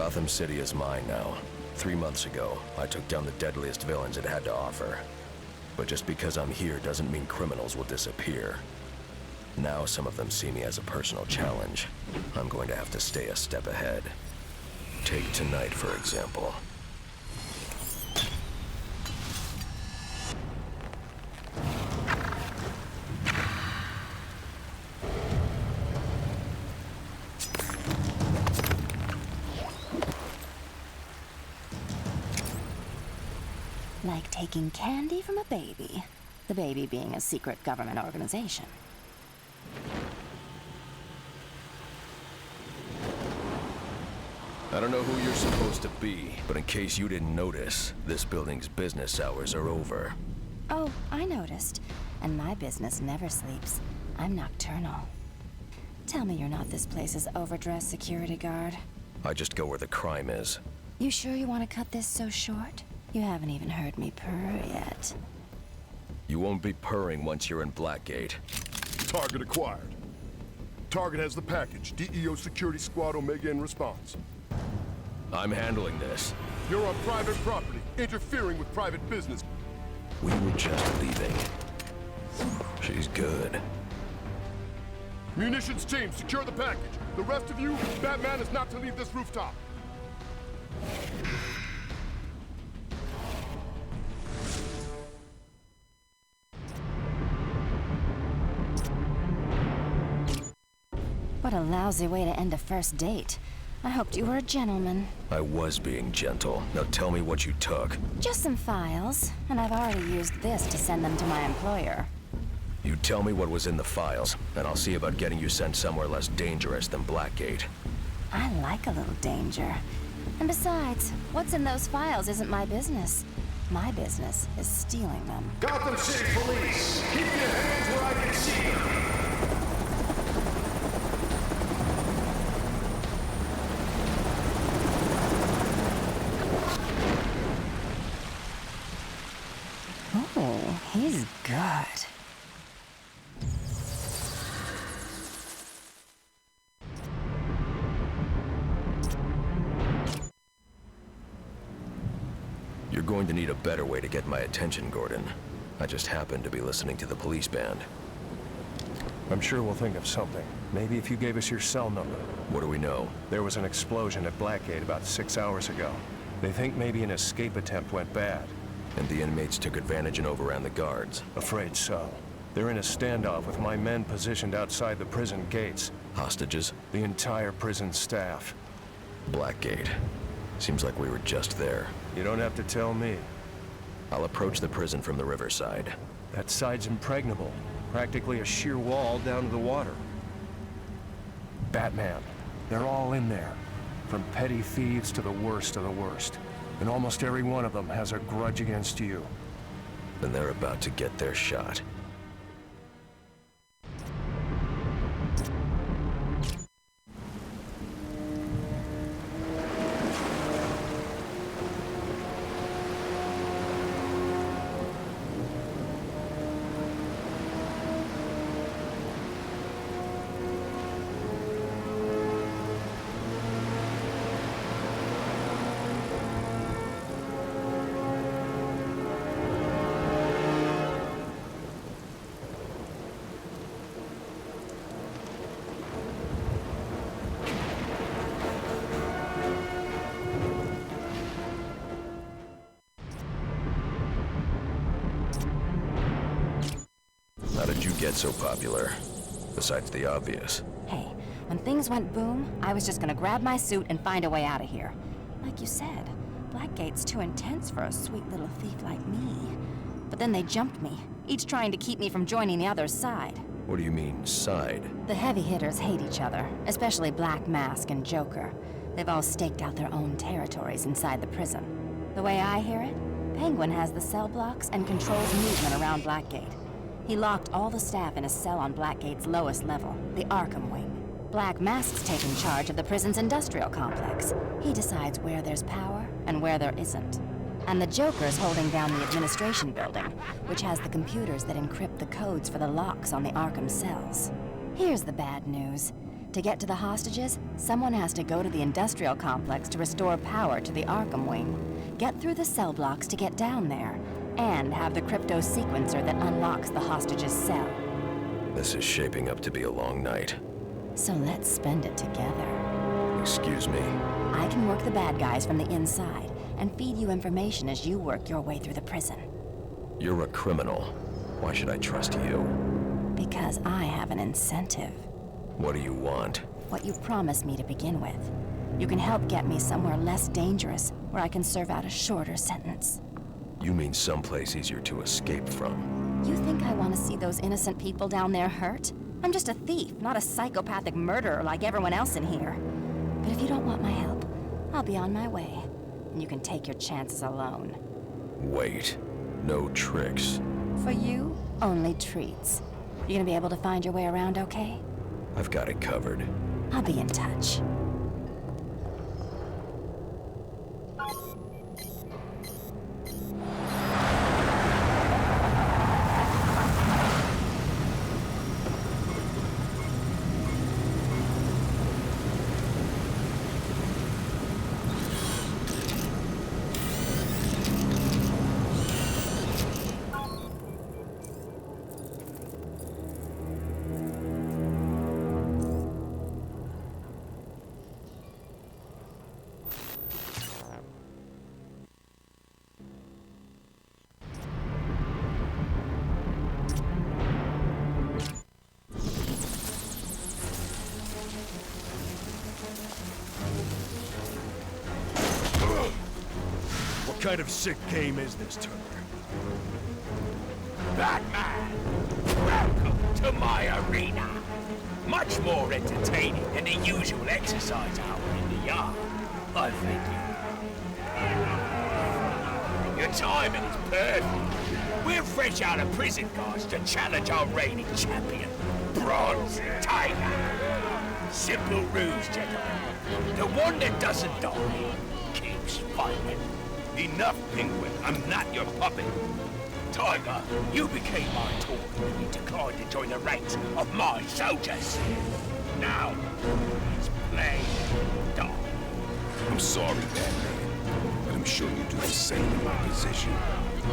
Gotham City is mine now. 3 months ago, I took down the deadliest villains it had to offer. But just because I'm here doesn't mean criminals will disappear. Now some of them see me as a personal challenge. I'm going to have to stay a step ahead. Take tonight, for example. Like taking candy from a baby. The baby being a secret government organization. I don't know who you're supposed to be, but in case you didn't notice, this building's business hours are over. Oh, I noticed. And my business never sleeps. I'm nocturnal. Tell me you're not this place's overdressed security guard. I just go where the crime is. You sure you want to cut this so short? You haven't even heard me purr yet. You won't be purring once you're in Blackgate. Target acquired. Target has the package. DEO Security Squad Omega in response. I'm handling this. You're on private property, interfering with private business. We were just leaving. She's good. Munitions team, secure the package. The rest of you, Batman is not to leave this rooftop. What a lousy way to end a first date. I hoped you were a gentleman. I was being gentle. Now tell me what you took. Just some files, and I've already used this to send them to my employer. You tell me what was in the files, and I'll see about getting you sent somewhere less dangerous than Blackgate. I like a little danger. And besides, what's in those files isn't my business. My business is stealing them. Gotham City Police, keep your hands where I can see them. Oh, he's good. You're going to need a better way to get my attention, Gordon. I just happened to be listening to the police band. I'm sure we'll think of something. Maybe if you gave us your cell number. What do we know? There was an explosion at Blackgate about 6 hours ago. They think maybe an escape attempt went bad. And the inmates took advantage and overran the guards. Afraid so. They're in a standoff with my men positioned outside the prison gates. Hostages? The entire prison staff. Blackgate. Seems like we were just there. You don't have to tell me. I'll approach the prison from the riverside. That side's impregnable. Practically a sheer wall down to the water. Batman. They're all in there. From petty thieves to the worst of the worst. And almost every one of them has a grudge against you. And they're about to get their shot. How did you get so popular? Besides the obvious. Hey, when things went boom, I was just gonna grab my suit and find a way out of here. Like you said, Blackgate's too intense for a sweet little thief like me. But then they jumped me, each trying to keep me from joining the other's side. What do you mean, side? The heavy hitters hate each other, especially Black Mask and Joker. They've all staked out their own territories inside the prison. The way I hear it, Penguin has the cell blocks and controls movement around Blackgate. He locked all the staff in a cell on Blackgate's lowest level, the Arkham wing. Black Mask's taking charge of the prison's industrial complex. He decides where there's power and where there isn't. And the Joker's holding down the administration building, which has the computers that encrypt the codes for the locks on the Arkham cells. Here's the bad news. To get to the hostages, someone has to go to the industrial complex to restore power to the Arkham wing, get through the cell blocks to get down there, and have the crypto sequencer that unlocks the hostage's cell. This is shaping up to be a long night. So let's spend it together. Excuse me? I can work the bad guys from the inside and feed you information as you work your way through the prison. You're a criminal. Why should I trust you? Because I have an incentive. What do you want? What you promised me to begin with. You can help get me somewhere less dangerous, where I can serve out a shorter sentence. You mean someplace easier to escape from? You think I want to see those innocent people down there hurt? I'm just a thief, not a psychopathic murderer like everyone else in here. But if you don't want my help, I'll be on my way. And you can take your chances alone. Wait. No tricks. For you, only treats. You gonna be able to find your way around okay? I've got it covered. I'll be in touch. What kind of sick game is this, Turner? Batman! Welcome to my arena! Much more entertaining than the usual exercise hour in the yard, I think. Your timing is perfect. We're fresh out of prison, guys, to challenge our reigning champion, Bronze Tiger. Simple rules, gentlemen. The one that doesn't die keeps fighting. Enough, Penguin. I'm not your puppet. Tiger, you became my toy when you declined to join the ranks of my soldiers. Now, it's play or die. I'm sorry, Batman, but I'm sure you do the same in my position.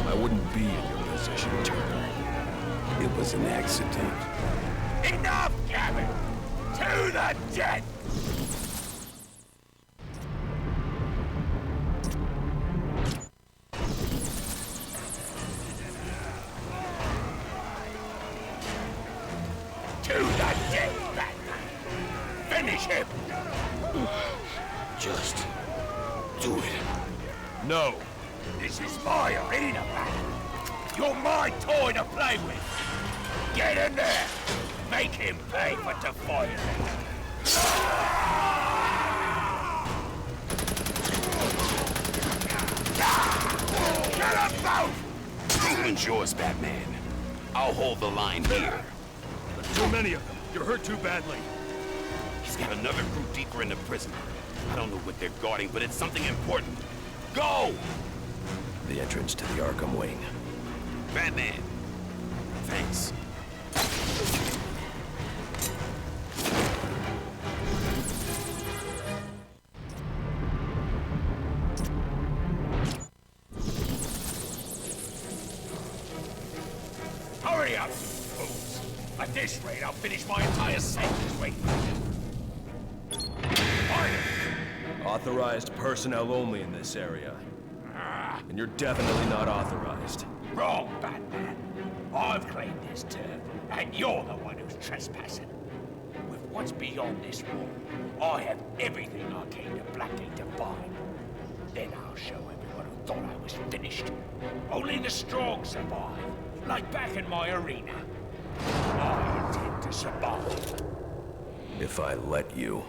I wouldn't be in your position, Turner. It was an accident. Enough, Gavin! To the death! To the death, Batman! Finish him! Just do it. No. This is my arena, Batman. You're my toy to play with. Get in there! Make him pay for defying me. Get them both! England's yours, Batman. I'll hold the line here. Too many of them. You're hurt too badly. He's got another group deeper in the prison. I don't know what they're guarding, but it's something important. Go! The entrance to the Arkham wing. Batman. Thanks. Hurry up, fools! At this rate, I'll finish my entire sentence waiting for you. Fire! Authorized personnel only in this area. And you're definitely not authorized. Wrong, Batman. I've claimed this turf, and you're the one who's trespassing. With what's beyond this wall, I have everything I came to Blackgate to find. Then I'll show everyone who thought I was finished. Only the strong survive, like back in my arena. I intend to survive. If I let you.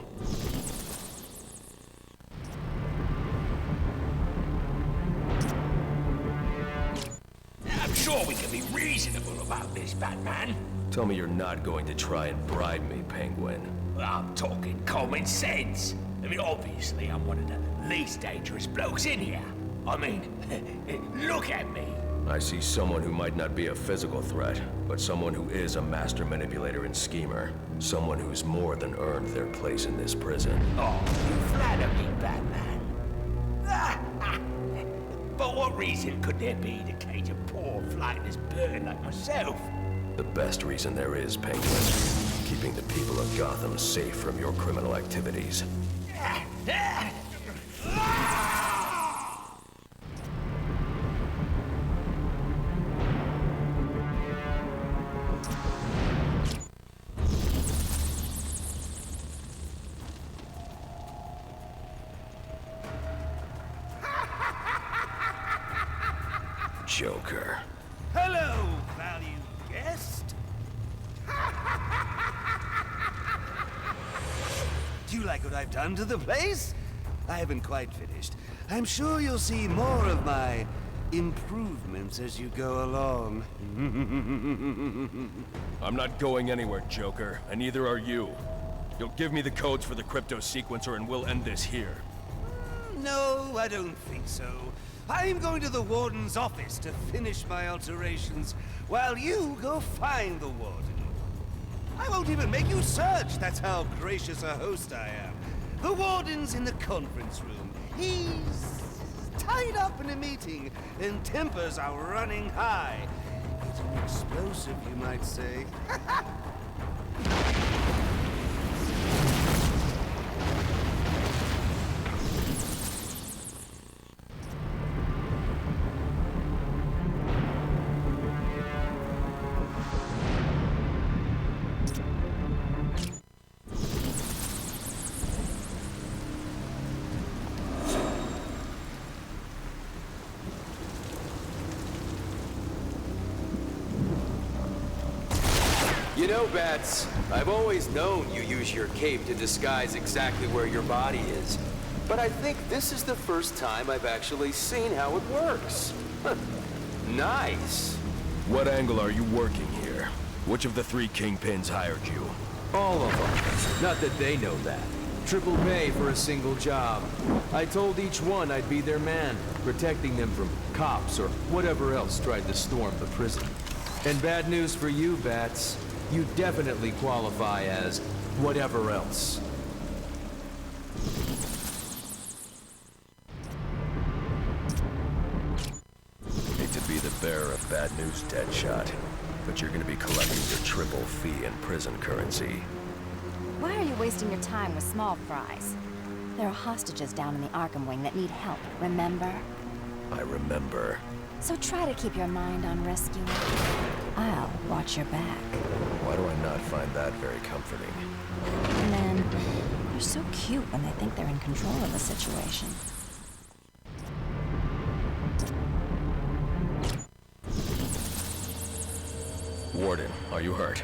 I'm sure we can be reasonable about this, Batman. Tell me you're not going to try and bribe me, Penguin. I'm talking common sense. I mean, obviously, I'm one of the least dangerous blokes in here. I mean, look at me. I see someone who might not be a physical threat, but someone who is a master manipulator and schemer. Someone who's more than earned their place in this prison. Oh, you flatter me, Batman. But what reason could there be to cage a poor, flightless bird like myself? The best reason there is, Penguin. Keeping the people of Gotham safe from your criminal activities. Joker. Hello, valued guest. Do you like what I've done to the place? I haven't quite finished. I'm sure you'll see more of my improvements as you go along. I'm not going anywhere, Joker, and neither are you. You'll give me the codes for the crypto sequencer and we'll end this here. No, I don't think so. I'm going to the Warden's office to finish my alterations, while you go find the Warden. I won't even make you search, that's how gracious a host I am. The Warden's in the conference room. He's tied up in a meeting, and tempers are running high. Getting explosive, you might say. You know, Bats, I've always known you use your cape to disguise exactly where your body is. But I think this is the first time I've actually seen how it works. Nice. What angle are you working here? Which of the three kingpins hired you? All of them. Not that they know that. Triple pay for a single job. I told each one I'd be their man, protecting them from cops or whatever else tried to storm the prison. And bad news for you, Bats. You definitely qualify as whatever else. Hate to be the bearer of bad news, Deadshot, but you're gonna be collecting your triple fee in prison currency. Why are you wasting your time with small fries? There are hostages down in the Arkham wing that need help, remember? I remember. So try to keep your mind on rescuing. I'll watch your back. Why do I not find that very comforting? Men, they're so cute when they think they're in control of the situation. Warden, are you hurt?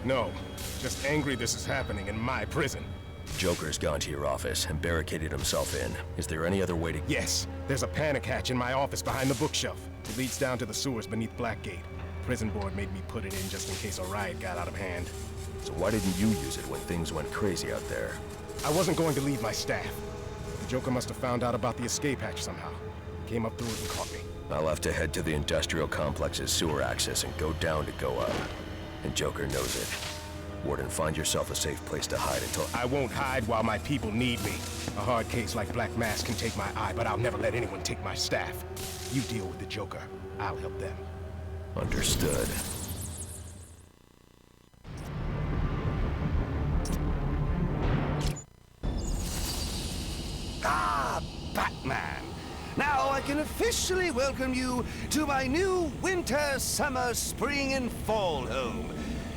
No, just angry this is happening in my prison. Joker's gone to your office and barricaded himself in. Is there any other way to... Yes, there's a panic hatch in my office behind the bookshelf. It leads down to the sewers beneath Blackgate. Prison board made me put it in just in case a riot got out of hand. So why didn't you use it when things went crazy out there? I wasn't going to leave my staff. The Joker must have found out about the escape hatch somehow. Came up through it and caught me. I'll have to head to the industrial complex's sewer access and go down to go up. And Joker knows it. Warden, find yourself a safe place to hide until... I won't hide while my people need me. A hard case like Black Mask can take my eye, but I'll never let anyone take my staff. You deal with the Joker. I'll help them. Understood. Ah, Batman! Now I can officially welcome you to my new winter, summer, spring, and fall home.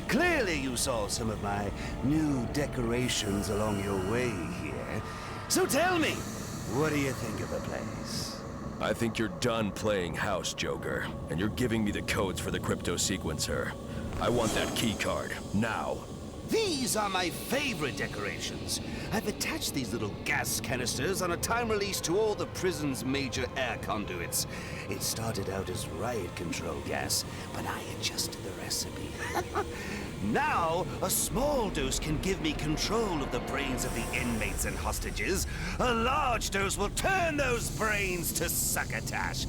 Clearly you saw some of my new decorations along your way here. So tell me, what do you think of the place? I think you're done playing house, Joker, and you're giving me the codes for the crypto sequencer. I want that key card, now. These are my favorite decorations. I've attached these little gas canisters on a time release to all the prison's major air conduits. It started out as riot control gas, but I adjusted the recipe. Now, a small dose can give me control of the brains of the inmates and hostages. A large dose will turn those brains to succotash.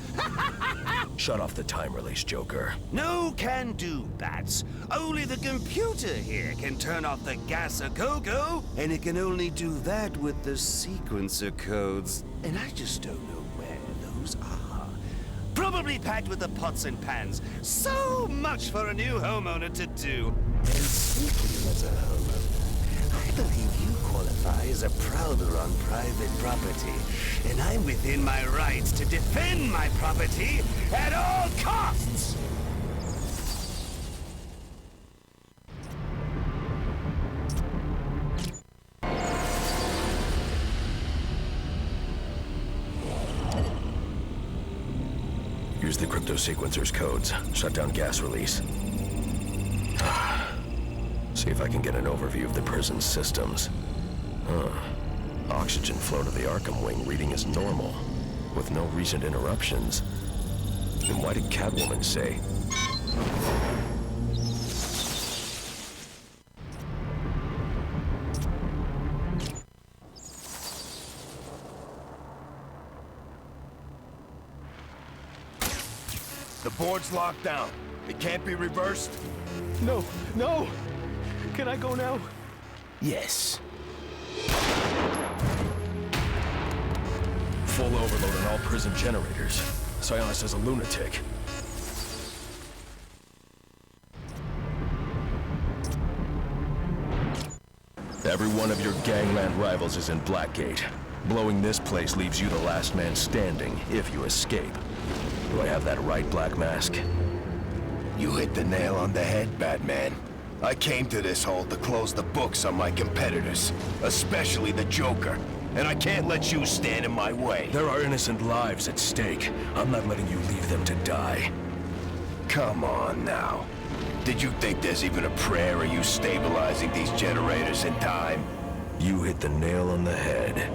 Shut off the time release, Joker. No can do, Bats. Only the computer here can turn off the gas a-go-go, and it can only do that with the sequencer codes. And I just don't know where those are. Probably packed with the pots and pans. So much for a new homeowner to do. And speaking as a homeowner, I believe you qualify as a prowler on private property. And I'm within my rights to defend my property at all costs! Use the crypto sequencer's codes. Shut down gas release. See if I can get an overview of the prison's systems. Oxygen flow to the Arkham wing reading is normal, with no recent interruptions. Then why did Catwoman say? The board's locked down. It can't be reversed. No, no! Can I go now? Yes. Full overload on all prison generators. Sionis is a lunatic. Every one of your gangland rivals is in Blackgate. Blowing this place leaves you the last man standing, if you escape. Do I have that right, Black Mask? You hit the nail on the head, Batman. I came to this hole to close the books on my competitors, especially the Joker. And I can't let you stand in my way. There are innocent lives at stake. I'm not letting you leave them to die. Come on now. Did you think there's even a prayer of you stabilizing these generators in time? You hit the nail on the head.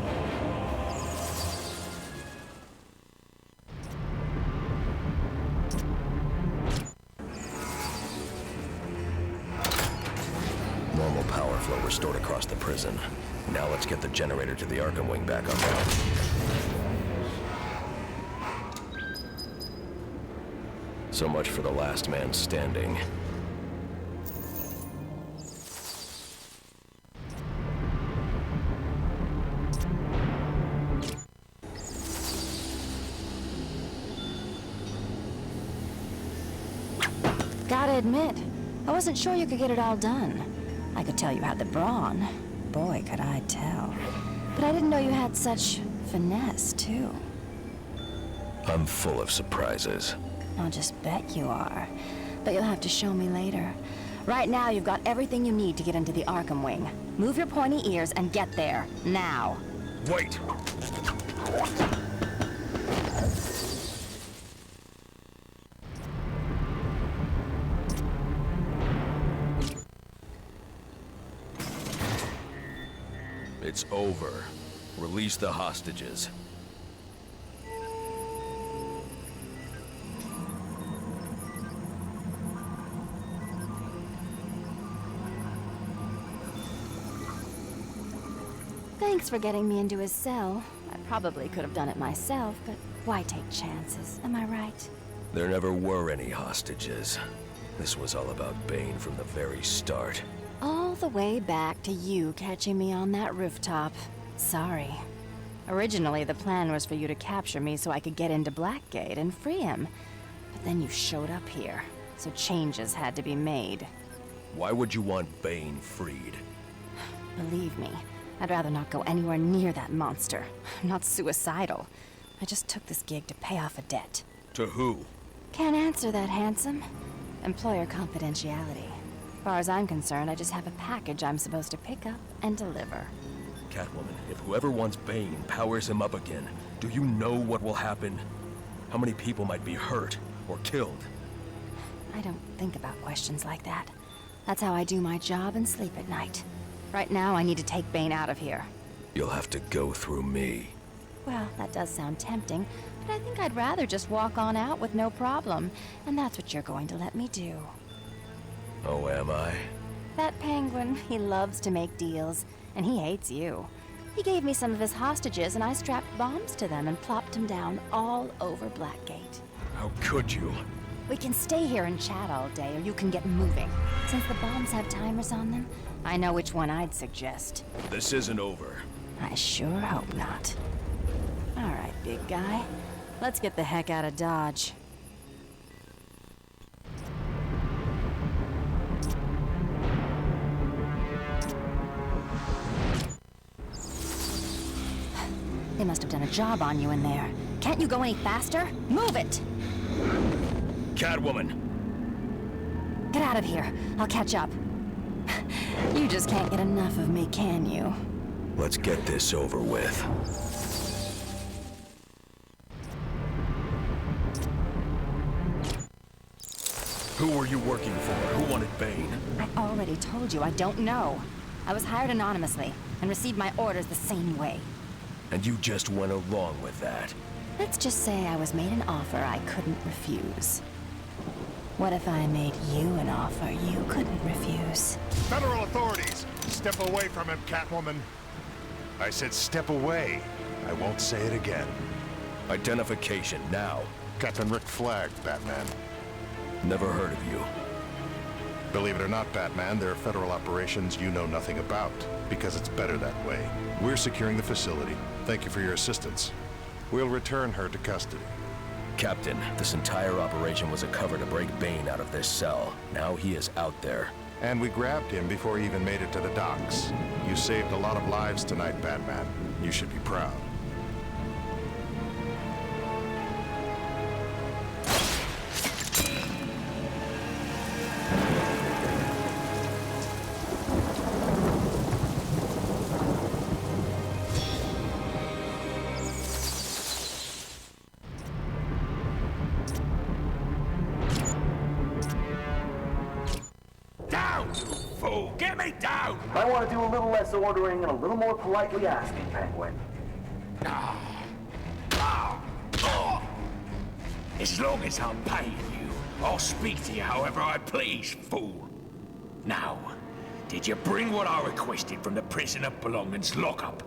Normal power flow restored across the prison. Now let's get the generator to the Arkham wing back online. So much for the last man standing. Gotta admit, I wasn't sure you could get it all done. I could tell you had the brawn. Boy, could I tell. But I didn't know you had such finesse, too. I'm full of surprises. I'll just bet you are. But you'll have to show me later. Right now, you've got everything you need to get into the Arkham wing. Move your pointy ears and get there, now. Wait! It's over. Release the hostages. Thanks for getting me into his cell. I probably could have done it myself, but why take chances, am I right? There never were any hostages. This was all about Bane from the very start. All the way back to you catching me on that rooftop. Sorry. Originally, the plan was for you to capture me so I could get into Blackgate and free him. But then you showed up here, so changes had to be made. Why would you want Bane freed? Believe me, I'd rather not go anywhere near that monster. I'm not suicidal. I just took this gig to pay off a debt. To who? Can't answer that, handsome. Employer confidentiality. As far as I'm concerned, I just have a package I'm supposed to pick up and deliver. Catwoman, if whoever wants Bane powers him up again, do you know what will happen? How many people might be hurt or killed? I don't think about questions like that. That's how I do my job and sleep at night. Right now, I need to take Bane out of here. You'll have to go through me. Well, that does sound tempting, but I think I'd rather just walk on out with no problem. And that's what you're going to let me do. Oh, am I? That Penguin, he loves to make deals, and he hates you. He gave me some of his hostages, and I strapped bombs to them and plopped them down all over Blackgate. How could you? We can stay here and chat all day, or you can get moving. Since the bombs have timers on them, I know which one I'd suggest. This isn't over. I sure hope not. All right, big guy. Let's get the heck out of Dodge. They must have done a job on you in there. Can't you go any faster? Move it! Catwoman! Get out of here. I'll catch up. You just can't get enough of me, can you? Let's get this over with. Who were you working for? Who wanted Bane? I already told you I don't know. I was hired anonymously and received my orders the same way. And you just went along with that? Let's just say I was made an offer I couldn't refuse. What if I made you an offer you couldn't refuse? Federal authorities, step away from him, Catwoman. I said step away. I won't say it again. Identification, now. Captain Rick Flag, Batman. Never heard of you. Believe it or not, Batman, there are federal operations you know nothing about, because it's better that way. We're securing the facility. Thank you for your assistance. We'll return her to custody. Captain, this entire operation was a cover to break Bane out of this cell. Now he is out there. And we grabbed him before he even made it to the docks. You saved a lot of lives tonight, Batman. You should be proud. Get me down! I want to do a little less ordering and a little more politely asking, Penguin. As long as I'm paying you, I'll speak to you however I please, fool. Now, did you bring what I requested from the prisoner belongings lockup?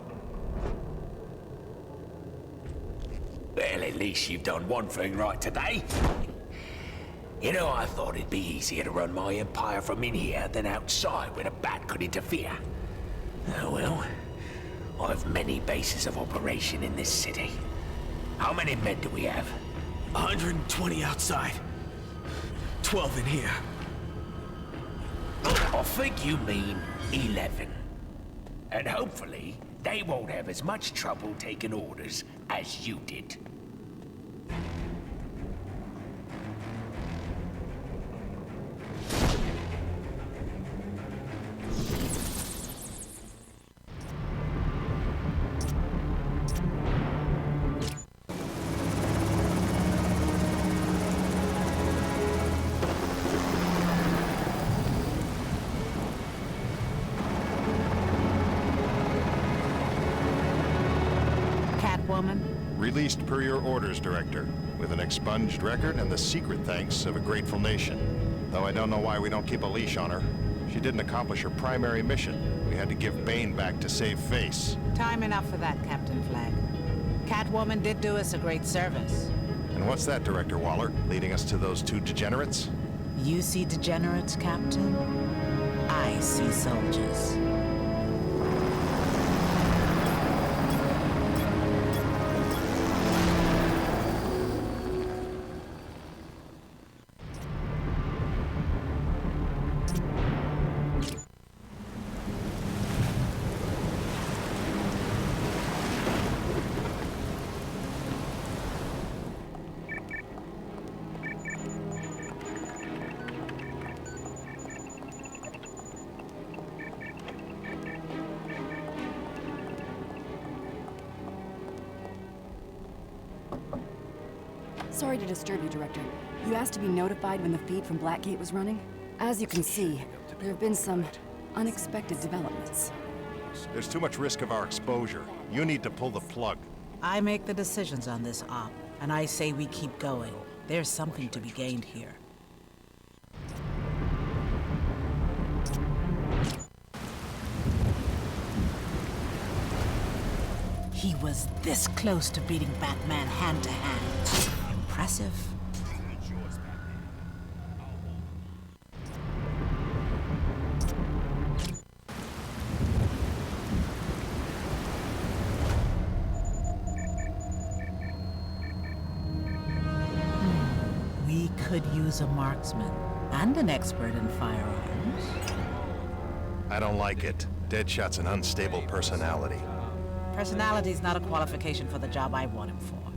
Well, at least you've done one thing right today. You know, I thought it'd be easier to run my empire from in here than outside where a bat could interfere. Oh well, I've many bases of operation in this city. How many men do we have? 120 outside. 12 in here. I think you mean 11. And hopefully, they won't have as much trouble taking orders as you did. Released per your orders, Director, with an expunged record and the secret thanks of a grateful nation. Though I don't know why we don't keep a leash on her. She didn't accomplish her primary mission. We had to give Bane back to save face. Time enough for that, Captain Flag. Catwoman did do us a great service. And what's that, Director Waller? Leading us to those two degenerates? You see degenerates, Captain? I see soldiers. Sorry to disturb you, Director. You asked to be notified when the feed from Blackgate was running? As you can see, there have been some unexpected developments. There's too much risk of our exposure. You need to pull the plug. I make the decisions on this op, and I say we keep going. There's something to be gained here. he was this close to beating Batman hand to hand. Impressive. We could use a marksman and an expert in firearms. I don't like it. Deadshot's an unstable personality. Personality's not a qualification for the job I want him for.